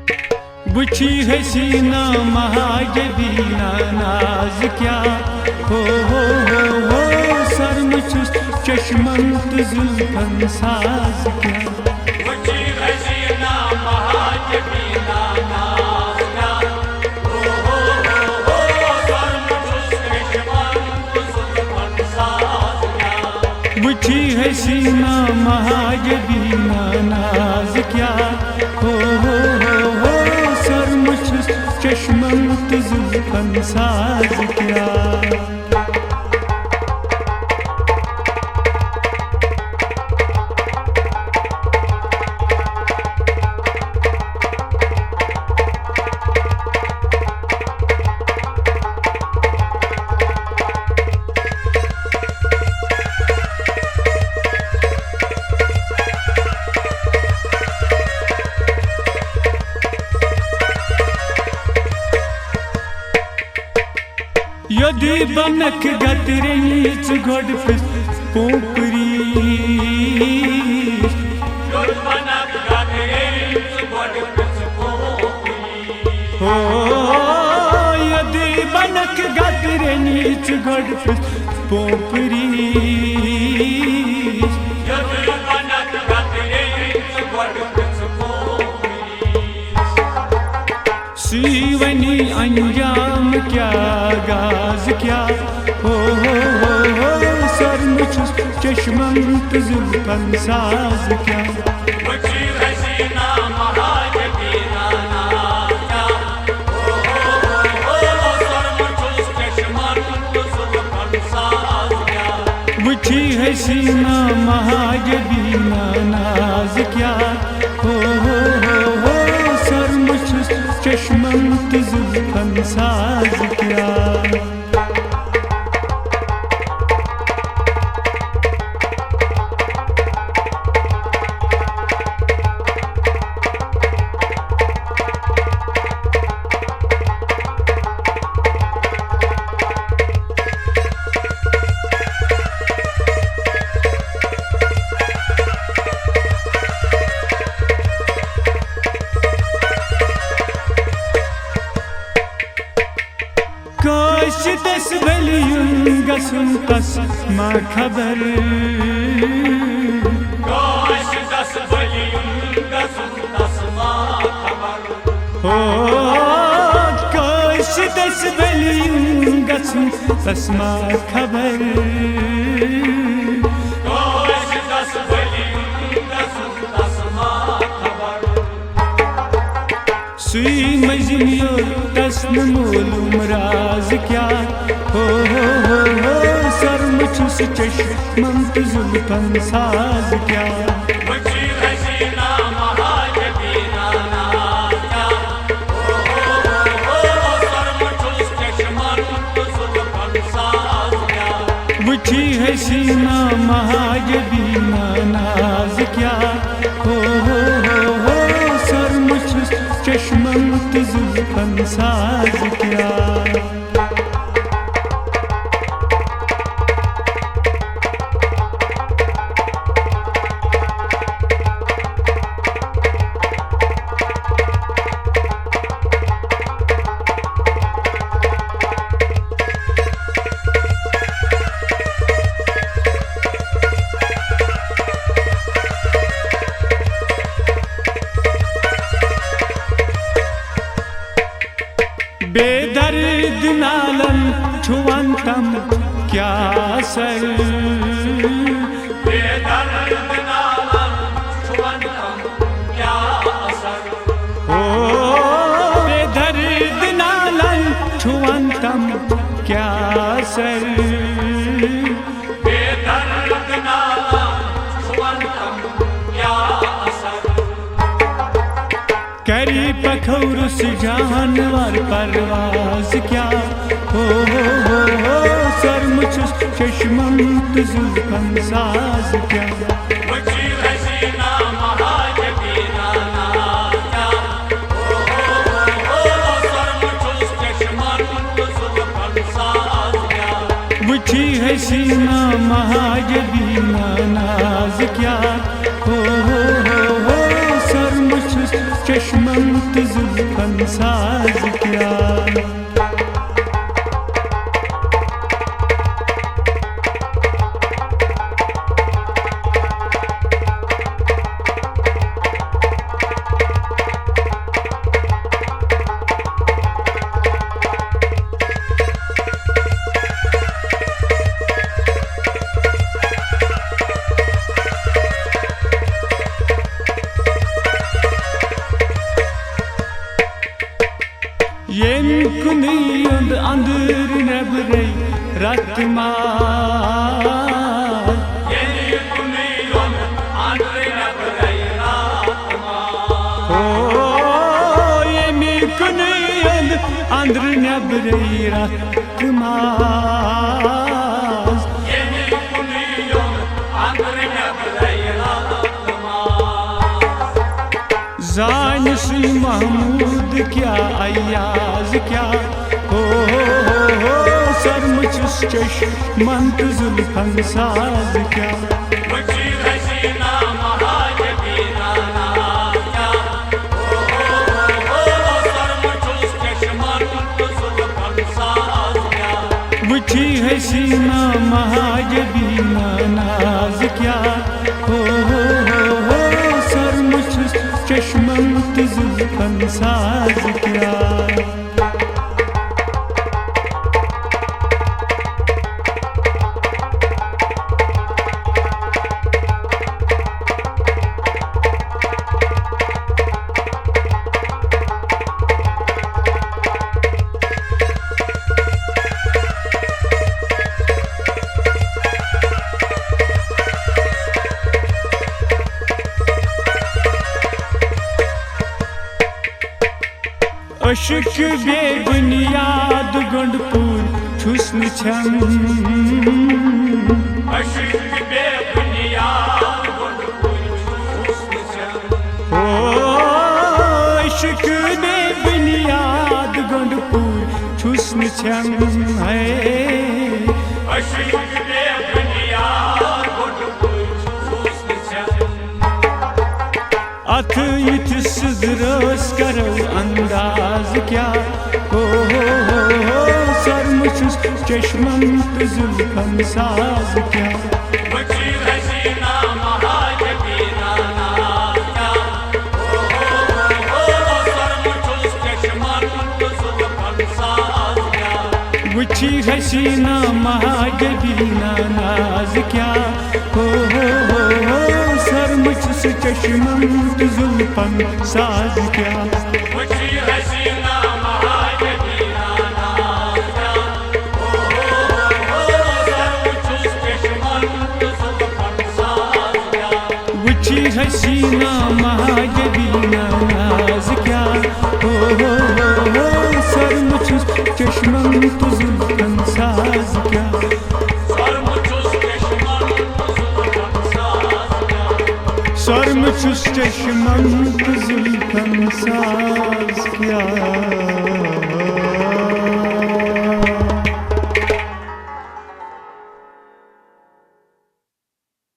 बुछी हसीना महाजबीना नाज क्या हो सरम छुस चश्मंत जुल्फन साज क्या बुछी हसीना महाजबीना नाज क्या हो सरम छुस चश्मंत जुल्फन साज क्या बुछी हसीना महाजबीना नाज क्या हो चश्मंत जुल्फन साज क्या यदि बनक गतरेच गोड पिस पोपरी बनक गतरेच गोड पिस पोपरी हो यदि बनक गतरेच गोड पिस पोपरी यदि बनक गतरेच गोड पिस पोपरी सीवनी अंजाम क्या गाज क्या हो सरम छुस चश्मंत जुल्फन साज क्या बुछी हसीना महाजबीना नाज क्या हो सरम छुस चश्मंत जुल्फन साज क्या बुछी हसीना महाजबीना नाज क्या हो सरम छुस चश्मंत जुल्फन साज क्या काश दस बलियुं गसुं तस मा खबर काश दस बलियुं गसुं तस मा खबर हो काश दस बलियुं गसुं तस मा खबर काश दस बलियुं गसुं तस मा खबर सुई मजनियो तस्न मोलूम राज क्या हो सरम छुस चश्मंत जुल्फन साज क्या बुछी हसीना महाजबीना नाज क्या हो सरम छुस चश्मंत जुल्फन साज क्या बुछी हसीना महाजबीना नाज क्या हो सरम छुस चश्मंत जुल्फन साज क्या बेदर्द नालन छुअंतम क्या सर बेदर्द नालन छुअंतम क्या असर हो बेदर्द नालन छुअंतम क्या सर बेदर्द नालन छुअंतम क्या असर करी पखौरुस जानवर परवाज क्या हो सरम छुस चश्मंत जुल्फन साज क्या बुछी हसीना महाजबीना नाज क्या हो सरम छुस चश्मंत जुल्फन साज क्या बुछी हसीना महाजबीना नाज क्या हो सरम छुस चश्मन तो जुल्फन साज क्या। Yen kuniyond andır nebrey ratmal. Yen kuniyond andır nebrey ratmal. Oh, yen kuniyond andır nebrey ratmal. Yen kuniyond andır nebrey ratmal. Zanisi Mahmud क्या अयाज क्या हो सरमुचुस चश्मन तो जुल्फन साज क्या। मुझी हसीना महाजबीना क्या हो सरमुचुस चश्मन तो जुल्फन साज क्या। मुझी हसीना महाजबीना नाज क्या हो सरमुचुस चश्मन तो जुल्फन साज क्या। अशक बे बुनियाद गुंडपुर छुस्न छन। अशक बे बुनियाद गुंडपुर छुस्न छन। ओ अशक बे बुनियाद गुंडपुर छुस्न छन है। अशक बे बुनियाद गुंडपुर छुस्न छन। अथ इत सदरस करो अंदाज क्या हो सरमुचुस चश्मन तो जुल्फन साज क्या। मुझी हसीना महाजबीना क्या हो सरमुचुस चश्मन तो जुल्फन साज क्या। मुझी हसीना महाजबीना नाज क्या हो सरमुचुस चश्मन तो जुल्फन साज क्या। मुझी हसीना महाजबीना क्या हो सरमुचुस चश्मन तो जुल्फन साज क्या। मुझी हसीना महाजबीना नाज क्या हो सरमुचुस चश्मन तो जुल्फन साज क्या। सरमुचुस चश्मन तो जुल्फन साज क्या।